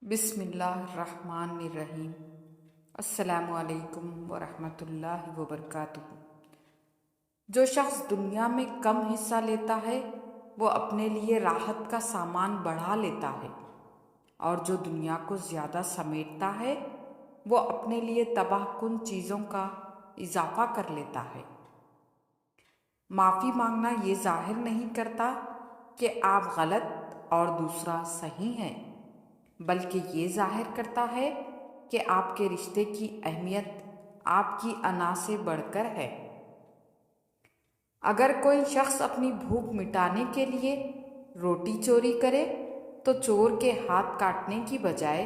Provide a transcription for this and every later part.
بسم اللہ الرحمن الرحیم۔ السلام علیکم ورحمۃ اللہ وبرکاتہ۔ جو شخص دنیا میں کم حصہ لیتا ہے وہ اپنے لیے راحت کا سامان بڑھا لیتا ہے، اور جو دنیا کو زیادہ سمیٹتا ہے وہ اپنے لیے تباہ کن چیزوں کا اضافہ کر لیتا ہے۔ معافی مانگنا یہ ظاہر نہیں کرتا کہ آپ غلط اور دوسرا صحیح ہے، بلکہ یہ ظاہر کرتا ہے کہ آپ کے رشتے کی اہمیت آپ کی انا سے بڑھ کر ہے۔ اگر کوئی شخص اپنی بھوک مٹانے کے لیے روٹی چوری کرے تو چور کے ہاتھ کاٹنے کی بجائے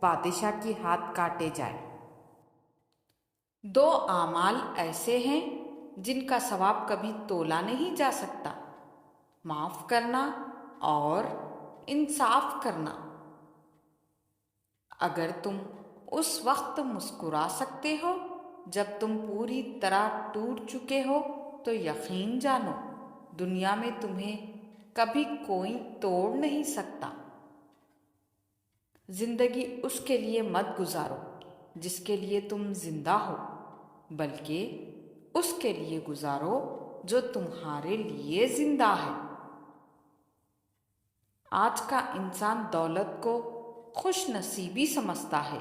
بادشاہ کی ہاتھ کاٹے جائے۔ دو اعمال ایسے ہیں جن کا ثواب کبھی تولا نہیں جا سکتا: معاف کرنا اور انصاف کرنا۔ اگر تم اس وقت مسکرا سکتے ہو جب تم پوری طرح ٹوٹ چکے ہو تو یقین جانو دنیا میں تمہیں کبھی کوئی توڑ نہیں سکتا۔ زندگی اس کے لیے مت گزارو جس کے لیے تم زندہ ہو، بلکہ اس کے لیے گزارو جو تمہارے لیے زندہ ہے۔ آج کا انسان دولت کو خوش نصیبی سمجھتا ہے،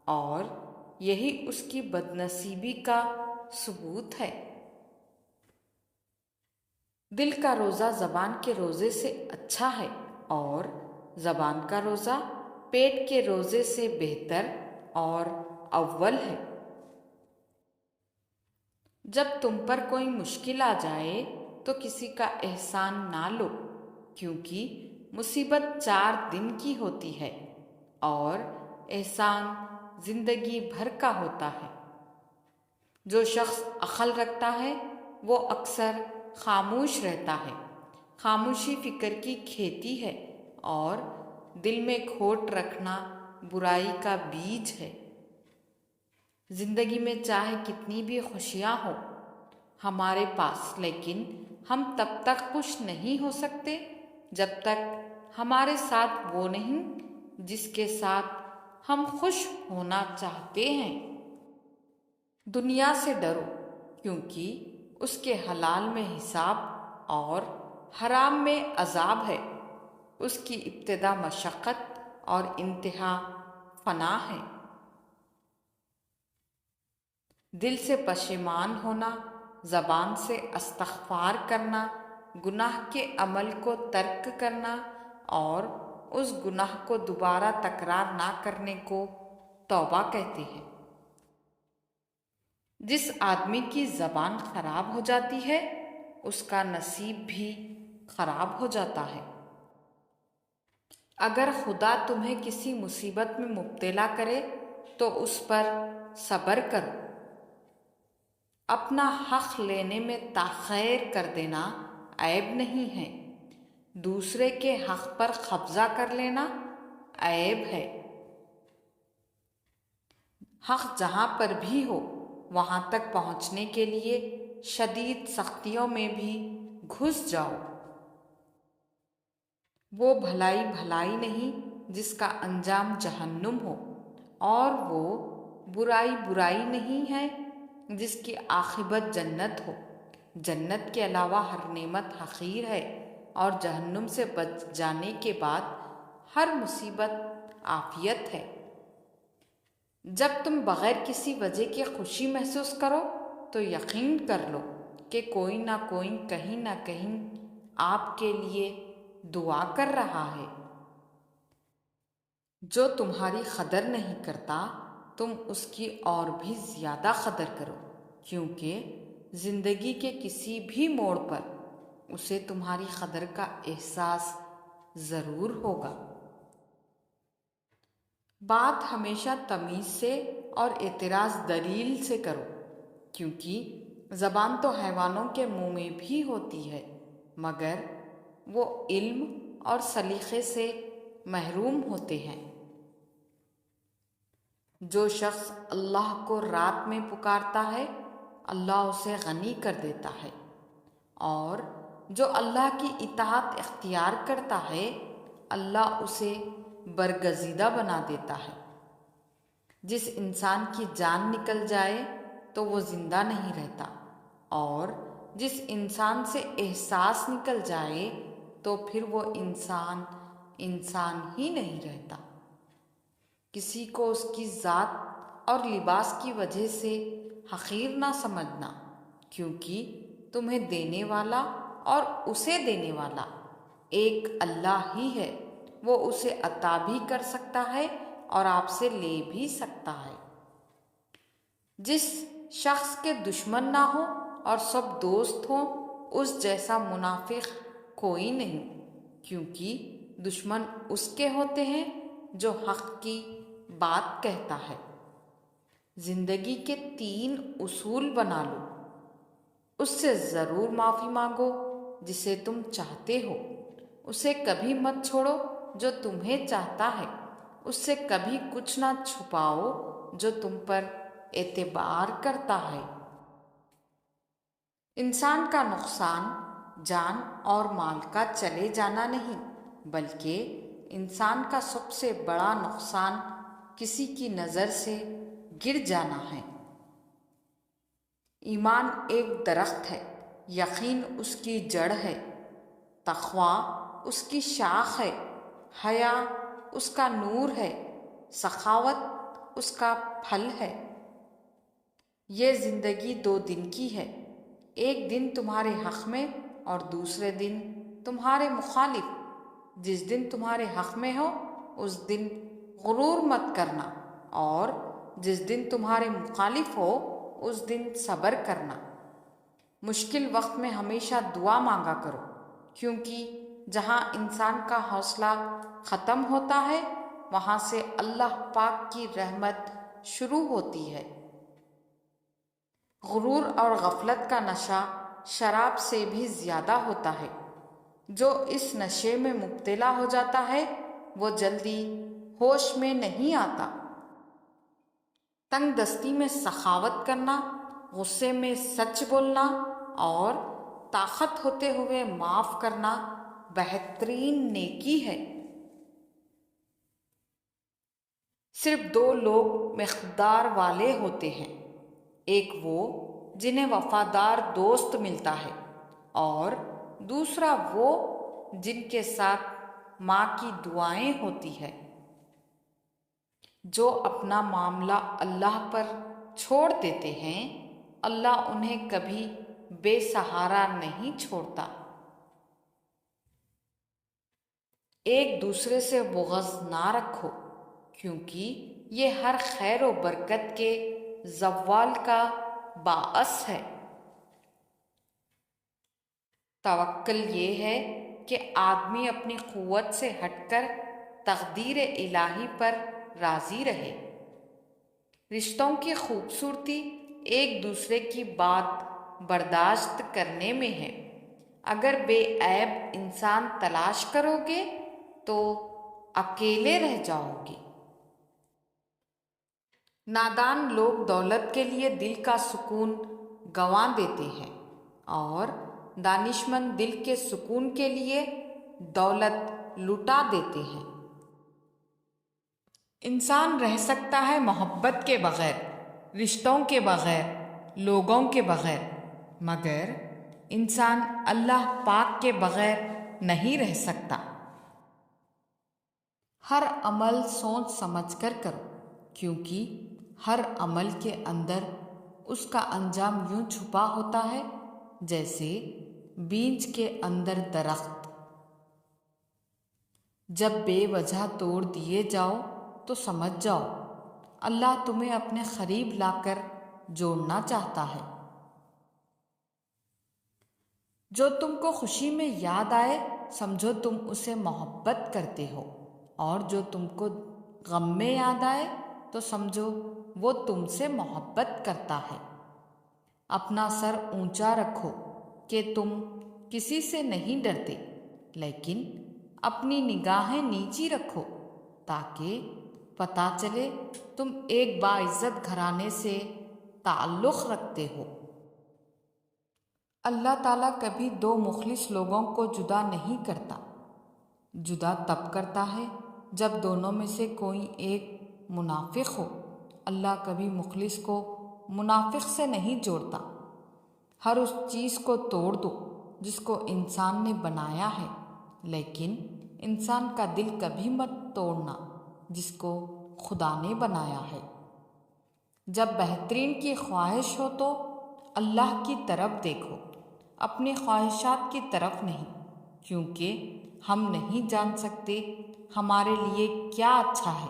اور یہی اس کی بد نصیبی کا ثبوت ہے۔ دل کا روزہ زبان کے روزے سے اچھا ہے، اور زبان کا روزہ پیٹ کے روزے سے بہتر اور اول ہے۔ جب تم پر کوئی مشکل آ جائے تو کسی کا احسان نہ لو، کیونکہ مصیبت 4 دن کی ہوتی ہے اور احسان زندگی بھر کا ہوتا ہے۔ جو شخص عقل رکھتا ہے وہ اکثر خاموش رہتا ہے۔ خاموشی فکر کی کھیتی ہے، اور دل میں کھوٹ رکھنا برائی کا بیج ہے۔ زندگی میں چاہے کتنی بھی خوشیاں ہوں ہمارے پاس، لیکن ہم تب تک خوش نہیں ہو سکتے جب تک ہمارے ساتھ وہ نہیں جس کے ساتھ ہم خوش ہونا چاہتے ہیں۔ دنیا سے ڈرو، کیونکہ اس کے حلال میں حساب اور حرام میں عذاب ہے۔ اس کی ابتدا مشقت اور انتہا فنا ہے۔ دل سے پشیمان ہونا، زبان سے استغفار کرنا، گناہ کے عمل کو ترک کرنا اور اس گناہ کو دوبارہ تکرار نہ کرنے کو توبہ کہتے ہیں۔ جس آدمی کی زبان خراب ہو جاتی ہے اس کا نصیب بھی خراب ہو جاتا ہے۔ اگر خدا تمہیں کسی مصیبت میں مبتلا کرے تو اس پر صبر کرو۔ اپنا حق لینے میں تاخیر کر دینا عیب نہیں ہے، دوسرے کے حق پر قبضہ کر لینا عیب ہے۔ حق جہاں پر بھی ہو وہاں تک پہنچنے کے لیے شدید سختیوں میں بھی گھس جاؤ۔ وہ بھلائی بھلائی نہیں جس کا انجام جہنم ہو، اور وہ برائی برائی نہیں ہے جس کی عاقبت جنت ہو۔ جنت کے علاوہ ہر نعمت حقیر ہے، اور جہنم سے بچ جانے کے بعد ہر مصیبت عافیت ہے۔ جب تم بغیر کسی وجہ کے خوشی محسوس کرو تو یقین کر لو کہ کوئی نہ کوئی کہیں نہ کہیں آپ کے لیے دعا کر رہا ہے۔ جو تمہاری قدر نہیں کرتا تم اس کی اور بھی زیادہ قدر کرو، کیونکہ زندگی کے کسی بھی موڑ پر اسے تمہاری قدر کا احساس ضرور ہوگا۔ بات ہمیشہ تمیز سے اور اعتراض دلیل سے کرو، کیونکہ زبان تو حیوانوں کے منہ میں بھی ہوتی ہے مگر وہ علم اور سلیقے سے محروم ہوتے ہیں۔ جو شخص اللہ کو رات میں پکارتا ہے اللہ اسے غنی کر دیتا ہے، اور جو اللہ کی اطاعت اختیار کرتا ہے اللہ اسے برگزیدہ بنا دیتا ہے۔ جس انسان کی جان نکل جائے تو وہ زندہ نہیں رہتا، اور جس انسان سے احساس نکل جائے تو پھر وہ انسان ہی نہیں رہتا۔ کسی کو اس کی ذات اور لباس کی وجہ سے حقیر نہ سمجھنا، کیونکہ تمہیں دینے والا اور اسے دینے والا ایک اللہ ہی ہے۔ وہ اسے عطا بھی کر سکتا ہے اور آپ سے لے بھی سکتا ہے۔ جس شخص کے دشمن نہ ہو اور سب دوست ہوں، اس جیسا منافق کوئی نہیں، کیونکہ دشمن اس کے ہوتے ہیں جو حق کی بات کہتا ہے۔ زندگی کے 3 اصول بنا لو۔ اس سے ضرور معافی مانگو جسے تم چاہتے ہو، اسے کبھی مت چھوڑو جو تمہیں چاہتا ہے، اس سے کبھی کچھ نہ چھپاؤ جو تم پر اعتبار کرتا ہے۔ انسان کا نقصان جان اور مال کا چلے جانا نہیں، بلکہ انسان کا سب سے بڑا نقصان کسی کی نظر سے گر جانا ہے۔ ایمان ایک درخت ہے، یقین اس کی جڑ ہے، تقویٰ اس کی شاخ ہے، حیا اس کا نور ہے، سخاوت اس کا پھل ہے۔ یہ زندگی 2 دن کی ہے، ایک دن تمہارے حق میں اور دوسرے دن تمہارے مخالف۔ جس دن تمہارے حق میں ہو اس دن غرور مت کرنا، اور جس دن تمہارے مخالف ہو اس دن صبر کرنا۔ مشکل وقت میں ہمیشہ دعا مانگا کرو، کیونکہ جہاں انسان کا حوصلہ ختم ہوتا ہے وہاں سے اللہ پاک کی رحمت شروع ہوتی ہے۔ غرور اور غفلت کا نشہ شراب سے بھی زیادہ ہوتا ہے۔ جو اس نشے میں مبتلا ہو جاتا ہے وہ جلدی ہوش میں نہیں آتا۔ تنگ دستی میں سخاوت کرنا، غصے میں سچ بولنا اور طاقت ہوتے ہوئے معاف کرنا بہترین نیکی ہے۔ صرف 2 لوگ مقدار والے ہوتے ہیں، ایک وہ جنہیں وفادار دوست ملتا ہے، اور دوسرا وہ جن کے ساتھ ماں کی دعائیں ہوتی ہے۔ جو اپنا معاملہ اللہ پر چھوڑ دیتے ہیں، اللہ انہیں کبھی بے سہارا نہیں چھوڑتا۔ ایک دوسرے سے بغض نہ رکھو، کیونکہ یہ ہر خیر و برکت کے زوال کا باعث ہے۔ توکل یہ ہے کہ آدمی اپنی قوت سے ہٹ کر تقدیر الہی پر راضی رہے۔ رشتوں کی خوبصورتی ایک دوسرے کی بات برداشت کرنے میں ہے۔ اگر بے عیب انسان تلاش کرو گے تو اکیلے رہ جاؤ گے۔ نادان لوگ دولت کے لیے دل کا سکون گنوا دیتے ہیں، اور دانشمند دل کے سکون کے لیے دولت لٹا دیتے ہیں۔ انسان رہ سکتا ہے محبت کے بغیر، رشتوں کے بغیر، لوگوں کے بغیر، مگر انسان اللہ پاک کے بغیر نہیں رہ سکتا۔ ہر عمل سوچ سمجھ کر کرو، کیونکہ ہر عمل کے اندر اس کا انجام یوں چھپا ہوتا ہے جیسے بیج کے اندر درخت۔ جب بے وجہ توڑ دیے جاؤ تو سمجھ جاؤ اللہ تمہیں اپنے قریب لا کر جوڑنا چاہتا ہے۔ جو تم کو خوشی میں یاد آئے سمجھو تم اسے محبت کرتے ہو، اور جو تم کو غم میں یاد آئے تو سمجھو وہ تم سے محبت کرتا ہے۔ اپنا سر اونچا رکھو کہ تم کسی سے نہیں ڈرتے، لیکن اپنی نگاہیں نیچی رکھو تاکہ پتہ چلے تم ایک باعزت گھرانے سے تعلق رکھتے ہو۔ اللہ تعالیٰ کبھی 2 مخلص لوگوں کو جدا نہیں کرتا، جدا تب کرتا ہے جب دونوں میں سے کوئی ایک منافق ہو، اللہ کبھی مخلص کو منافق سے نہیں جوڑتا۔ ہر اس چیز کو توڑ دو جس کو انسان نے بنایا ہے، لیکن انسان کا دل کبھی مت توڑنا جس کو خدا نے بنایا ہے۔ جب بہترین کی خواہش ہو تو اللہ کی طرف دیکھو، اپنی خواہشات کی طرف نہیں، کیونکہ ہم نہیں جان سکتے ہمارے لیے کیا اچھا ہے،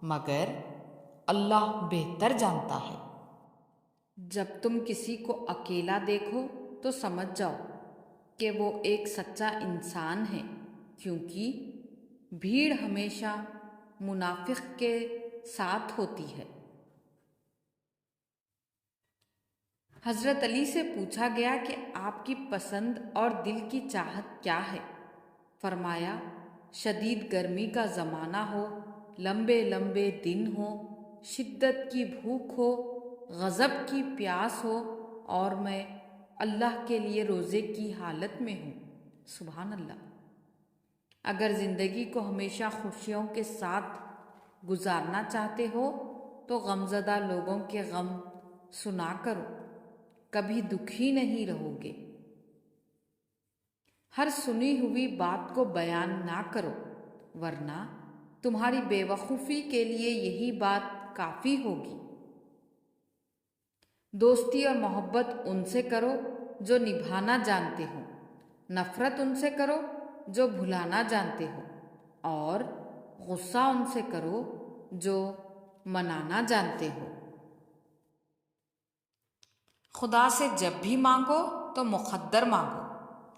مگر اللہ بہتر جانتا ہے۔ جب تم کسی کو اکیلا دیکھو تو سمجھ جاؤ کہ وہ ایک سچا انسان ہے، کیونکہ بھیڑ ہمیشہ منافق کے ساتھ ہوتی ہے۔ حضرت علی سے پوچھا گیا کہ آپ کی پسند اور دل کی چاہت کیا ہے؟ فرمایا، شدید گرمی کا زمانہ ہو، لمبے لمبے دن ہوں، شدت کی بھوک ہو، غضب کی پیاس ہو، اور میں اللہ کے لیے روزے کی حالت میں ہوں۔ سبحان اللہ۔ اگر زندگی کو ہمیشہ خوشیوں کے ساتھ گزارنا چاہتے ہو تو غمزدہ لوگوں کے غم سنا کرو، کبھی دکھی نہیں رہو گے۔ ہر سنی ہوئی بات کو بیان نہ کرو، ورنہ تمہاری بے وقوفی کے لیے یہی بات کافی ہوگی۔ دوستی اور محبت ان سے کرو جو نبھانا جانتے ہو، نفرت ان سے کرو جو بھلانا جانتے ہو، اور غصہ ان سے کرو جو منانا جانتے ہو۔ خدا سے جب بھی مانگو تو مقدر مانگو،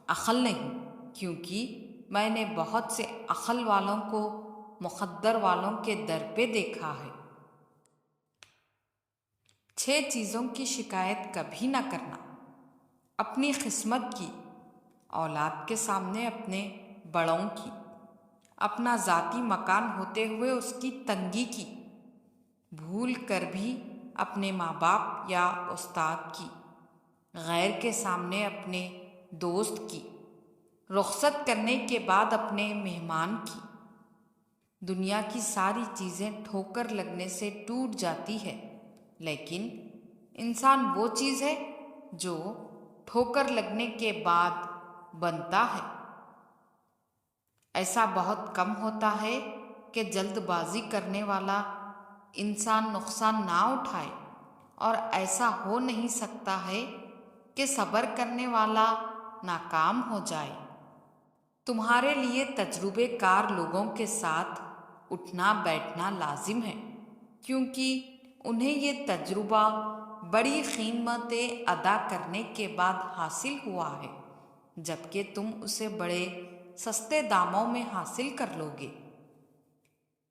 عقل نہیں، کیونکہ میں نے بہت سے عقل والوں کو مقدر والوں کے در پہ دیکھا ہے۔ 6 چیزوں کی شکایت کبھی نہ کرنا: اپنی قسمت کی، اولاد کے سامنے اپنے بڑوں کی، اپنا ذاتی مکان ہوتے ہوئے اس کی تنگی کی، بھول کر بھی اپنے ماں باپ یا استاد کی، غیر کے سامنے اپنے دوست کی، رخصت کرنے کے بعد اپنے مہمان کی۔ دنیا کی ساری چیزیں ٹھوکر لگنے سے ٹوٹ جاتی ہے، لیکن انسان وہ چیز ہے جو ٹھوکر لگنے کے بعد بنتا ہے۔ ایسا بہت کم ہوتا ہے کہ جلد بازی کرنے والا انسان نقصان نہ اٹھائے، اور ایسا ہو نہیں سکتا ہے کہ صبر کرنے والا ناکام ہو جائے۔ تمہارے لیے تجربے کار لوگوں کے ساتھ اٹھنا بیٹھنا لازم ہے، کیونکہ انہیں یہ تجربہ بڑی قیمتیں ادا کرنے کے بعد حاصل ہوا ہے، جبکہ تم اسے بڑے سستے داموں میں حاصل کر لو گے۔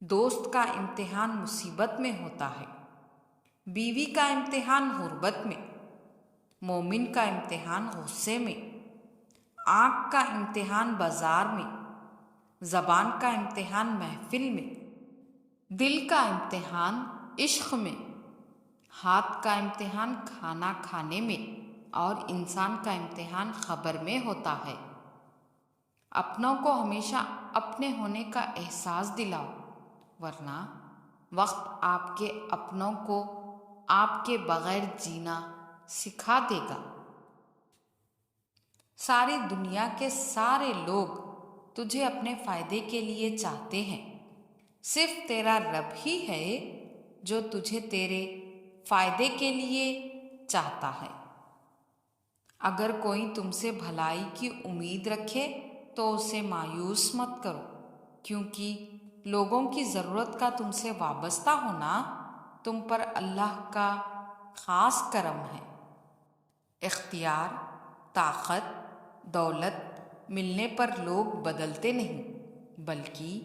دوست کا امتحان مصیبت میں ہوتا ہے، بیوی کا امتحان غربت میں، مومن کا امتحان غصے میں، آنکھ کا امتحان بازار میں، زبان کا امتحان محفل میں، دل کا امتحان عشق میں، ہاتھ کا امتحان کھانا کھانے میں، اور انسان کا امتحان خبر میں ہوتا ہے۔ اپنوں کو ہمیشہ اپنے ہونے کا احساس دلاؤ، ورنہ وقت آپ کے اپنوں کو آپ کے بغیر جینا سکھا دے گا۔ ساری دنیا کے سارے لوگ تجھے اپنے فائدے کے لیے چاہتے ہیں، صرف تیرا رب ہی ہے جو تجھے تیرے فائدے کے لیے چاہتا ہے۔ اگر کوئی تم سے بھلائی کی امید رکھے تو اسے مایوس مت کرو، کیونکہ لوگوں کی ضرورت کا تم سے وابستہ ہونا تم پر اللہ کا خاص کرم ہے۔ اختیار، طاقت، دولت ملنے پر لوگ بدلتے نہیں، بلکہ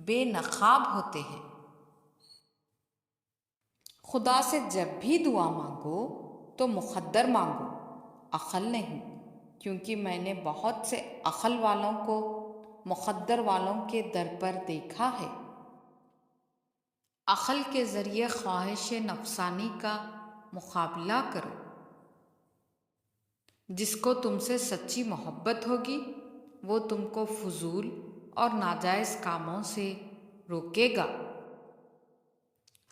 بے نقاب ہوتے ہیں۔ خدا سے جب بھی دعا مانگو تو مقدر مانگو، عقل نہیں، کیونکہ میں نے بہت سے عقل والوں کو مقدر والوں کے در پر دیکھا ہے۔ عقل کے ذریعے خواہش نفسانی کا مقابلہ کرو۔ جس کو تم سے سچی محبت ہوگی وہ تم کو فضول اور ناجائز کاموں سے روکے گا۔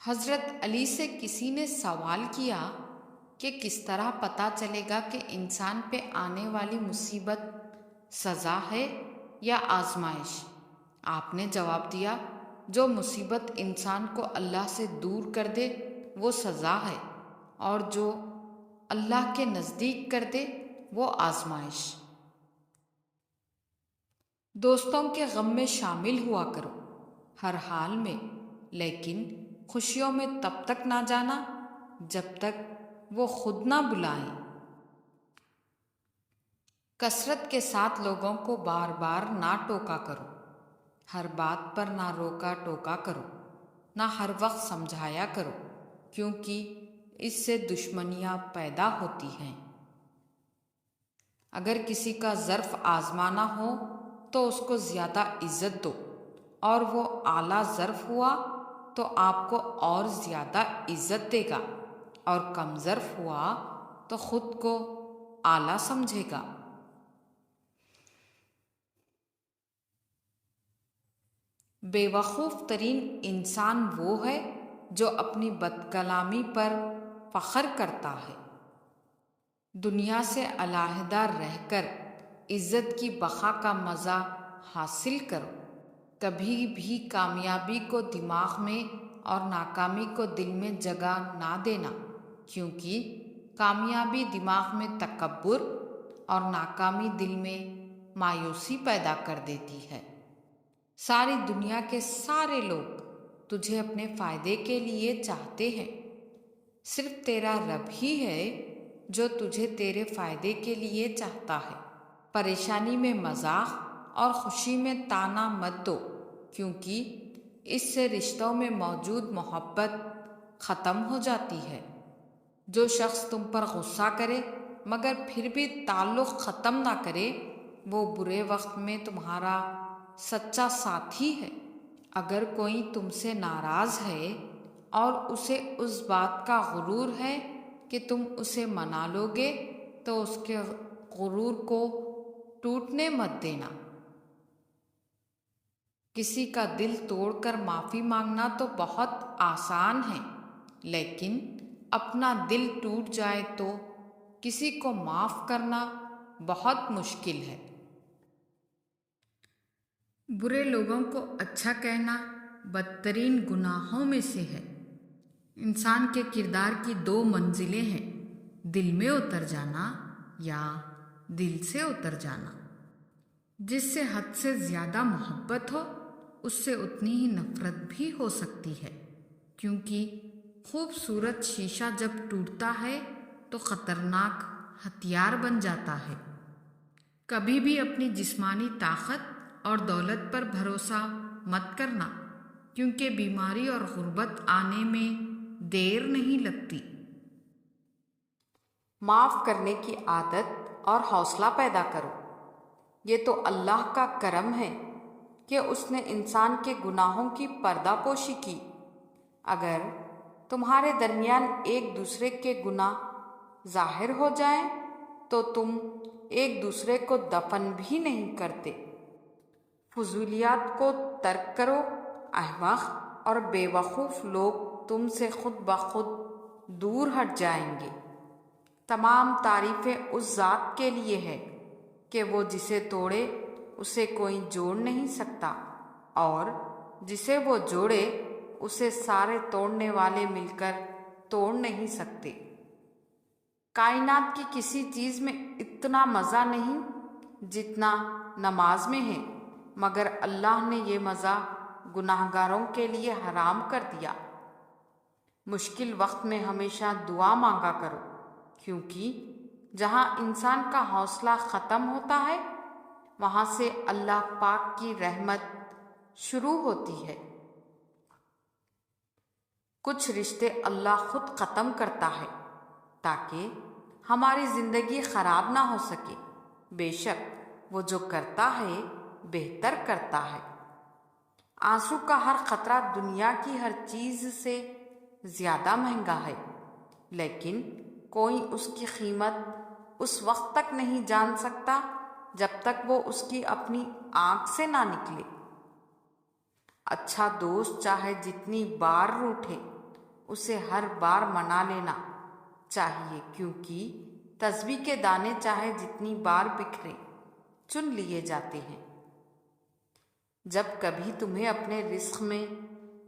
حضرت علی سے کسی نے سوال کیا کہ کس طرح پتہ چلے گا کہ انسان پہ آنے والی مصیبت سزا ہے یا آزمائش؟ آپ نے جواب دیا، جو مصیبت انسان کو اللہ سے دور کر دے وہ سزا ہے، اور جو اللہ کے نزدیک کر دے وہ آزمائش۔ دوستوں کے غم میں شامل ہوا کرو ہر حال میں، لیکن خوشیوں میں تب تک نہ جانا جب تک وہ خود نہ بلائیں۔ کثرت کے ساتھ لوگوں کو بار بار نہ ٹوکا کرو، ہر بات پر نہ روکا ٹوکا کرو، نہ ہر وقت سمجھایا کرو، کیونکہ اس سے دشمنیاں پیدا ہوتی ہیں۔ اگر کسی کا ظرف آزمانا ہو تو اس کو زیادہ عزت دو، اور وہ اعلیٰ ظرف ہوا تو آپ کو اور زیادہ عزت دے گا، اور کم ظرف ہوا تو خود کو اعلیٰ سمجھے گا۔ بے وقوف ترین انسان وہ ہے جو اپنی بدکلامی پر فخر کرتا ہے۔ دنیا سے علیحدہ رہ کر عزت کی بقا کا مزہ حاصل کرو۔ کبھی بھی کامیابی کو دماغ میں اور ناکامی کو دل میں جگہ نہ دینا، کیونکہ کامیابی دماغ میں تکبر اور ناکامی دل میں مایوسی پیدا کر دیتی ہے۔ ساری دنیا کے سارے لوگ تجھے اپنے فائدے کے لیے چاہتے ہیں، صرف تیرا رب ہی ہے جو تجھے تیرے فائدے کے لیے چاہتا ہے۔ پریشانی میں مذاق اور خوشی میں طعنہ مت دو، کیونکہ اس سے رشتوں میں موجود محبت ختم ہو جاتی ہے۔ جو شخص تم پر غصہ کرے مگر پھر بھی تعلق ختم نہ کرے، وہ برے وقت میں تمہارا سچا ساتھی ہے۔ اگر کوئی تم سے ناراض ہے اور اسے اس بات کا غرور ہے کہ تم اسے منا لو گے، تو اس کے غرور کو ٹوٹنے مت دینا۔ کسی کا دل توڑ کر معافی مانگنا تو بہت آسان ہے، لیکن اپنا دل ٹوٹ جائے تو کسی کو معاف کرنا بہت مشکل ہے۔ برے لوگوں کو اچھا کہنا بدترین گناہوں میں سے ہے۔ انسان کے کردار کی دو منزلیں ہیں، دل میں اتر جانا یا دل سے اتر جانا۔ جس سے حد سے زیادہ محبت ہو اس سے اتنی ہی نفرت بھی ہو سکتی ہے، کیونکہ خوبصورت شیشہ جب ٹوٹتا ہے تو خطرناک ہتھیار بن جاتا ہے۔ کبھی بھی اپنی جسمانی طاقت اور دولت پر بھروسہ مت کرنا، کیونکہ بیماری اور غربت آنے میں دیر نہیں لگتی۔ معاف کرنے کی عادت اور حوصلہ پیدا کرو۔ یہ تو اللہ کا کرم ہے کہ اس نے انسان کے گناہوں کی پردہ پوشی کی۔ اگر تمہارے درمیان ایک دوسرے کے گناہ ظاہر ہو جائیں تو تم ایک دوسرے کو دفن بھی نہیں کرتے۔ فضولیات کو ترک کرو، احمق اور بے وقوف لوگ تم سے خود بخود دور ہٹ جائیں گے۔ تمام تعریفیں اس ذات کے لیے ہے کہ وہ جسے توڑے اسے کوئی جوڑ نہیں سکتا، اور جسے وہ جوڑے اسے سارے توڑنے والے مل کر توڑ نہیں سکتے۔ کائنات کی کسی چیز میں اتنا مزہ نہیں جتنا نماز میں ہے، مگر اللہ نے یہ مزہ گناہگاروں کے لیے حرام کر دیا۔ مشکل وقت میں ہمیشہ دعا مانگا کرو، کیونکہ جہاں انسان کا حوصلہ ختم ہوتا ہے وہاں سے اللہ پاک کی رحمت شروع ہوتی ہے۔ کچھ رشتے اللہ خود ختم کرتا ہے تاکہ ہماری زندگی خراب نہ ہو سکے۔ بے شک وہ جو کرتا ہے بہتر کرتا ہے۔ آنسو کا ہر قطرہ دنیا کی ہر چیز سے زیادہ مہنگا ہے، لیکن کوئی اس کی قیمت اس وقت تک نہیں جان سکتا جب تک وہ اس کی اپنی آنکھ سے نہ نکلے۔ اچھا دوست چاہے جتنی بار روٹھے اسے ہر بار منا لینا چاہیے، کیونکہ تسبیح کے دانے چاہے جتنی بار بکھرے چن لیے جاتے ہیں۔ جب کبھی تمہیں اپنے رزق میں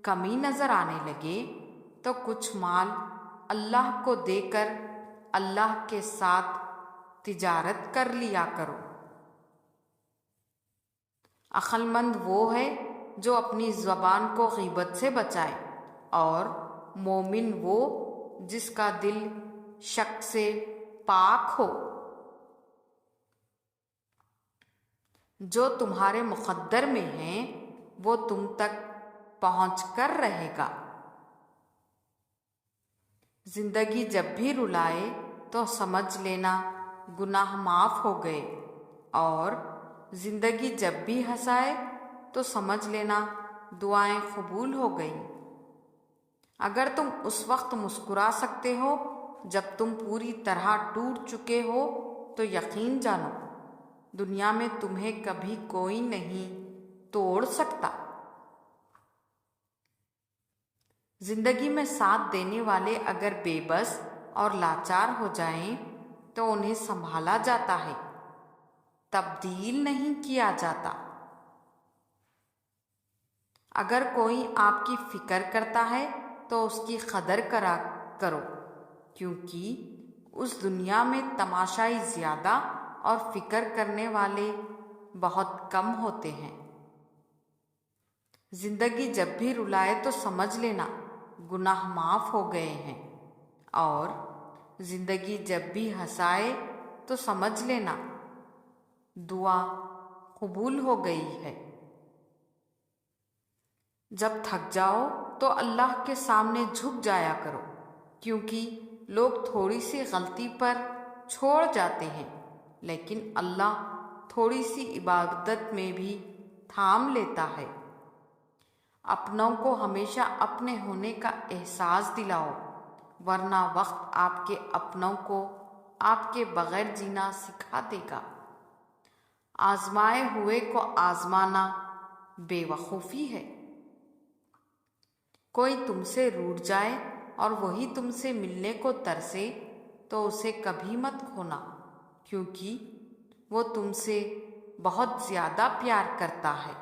کمی نظر آنے لگے تو کچھ مال اللہ کو دے کر اللہ کے ساتھ تجارت کر لیا کرو۔ عقل مند وہ ہے جو اپنی زبان کو غیبت سے بچائے، اور مومن وہ جس کا دل شک سے پاک ہو۔ جو تمہارے مقدر میں ہیں وہ تم تک پہنچ کر رہے گا۔ زندگی جب بھی رلائے تو سمجھ لینا گناہ معاف ہو گئے، اور زندگی جب بھی ہنسائے تو سمجھ لینا دعائیں قبول ہو گئیں۔ اگر تم اس وقت مسکرا سکتے ہو جب تم پوری طرح ٹوٹ چکے ہو تو یقین جانو دنیا میں تمہیں کبھی کوئی نہیں توڑ سکتا۔ زندگی میں ساتھ دینے والے اگر بے بس اور لاچار ہو جائیں تو انہیں سنبھالا جاتا ہے، تبدیل نہیں کیا جاتا۔ اگر کوئی آپ کی فکر کرتا ہے تو اس کی قدر کرو، کیونکہ اس دنیا میں تماشائی زیادہ اور فکر کرنے والے بہت کم ہوتے ہیں۔ زندگی جب بھی رلائے تو سمجھ لینا گناہ معاف ہو گئے ہیں، اور زندگی جب بھی ہنسائے تو سمجھ لینا دعا قبول ہو گئی ہے۔ جب تھک جاؤ تو اللہ کے سامنے جھک جایا کرو، کیونکہ لوگ تھوڑی سی غلطی پر چھوڑ جاتے ہیں، لیکن اللہ تھوڑی سی عبادت میں بھی تھام لیتا ہے۔ اپنوں کو ہمیشہ اپنے ہونے کا احساس دلاؤ، ورنہ وقت آپ کے اپنوں کو آپ کے بغیر جینا سکھا دے گا۔ آزمائے ہوئے کو آزمانا بے وقوفی ہے۔ کوئی تم سے روٹھ جائے اور وہی تم سے ملنے کو ترسے تو اسے کبھی مت کھونا، کیونکہ وہ تم سے بہت زیادہ پیار کرتا ہے۔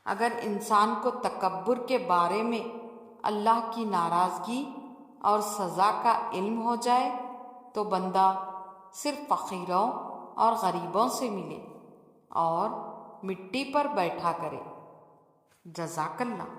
اگر انسان کو تکبر کے بارے میں اللہ کی ناراضگی اور سزا کا علم ہو جائے تو بندہ صرف فقیروں اور غریبوں سے ملے اور مٹی پر بیٹھا کرے۔ جزاک اللہ۔